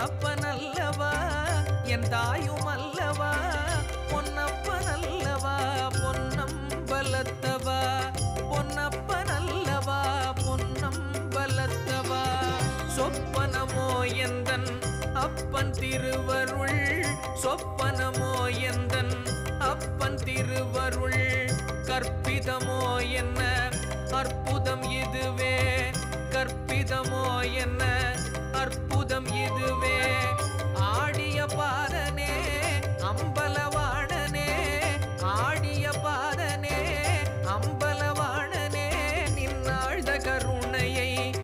அப்பனல்லவா என் தாயும் அல்லவா பொன்னப்பனல்லவா பொன்னம்பலத்தவா பொன்னப்பனல்லவா பொன்னம்பலத்தவா சொப்பனமோ எந்தன் அப்பன் திருவருள் சொப்பனமோ எந்தன் அப்பன் திருவருள் கற்பிதமோ என்ன அற்புதம் இதுவே கற்பிதமோ என்ன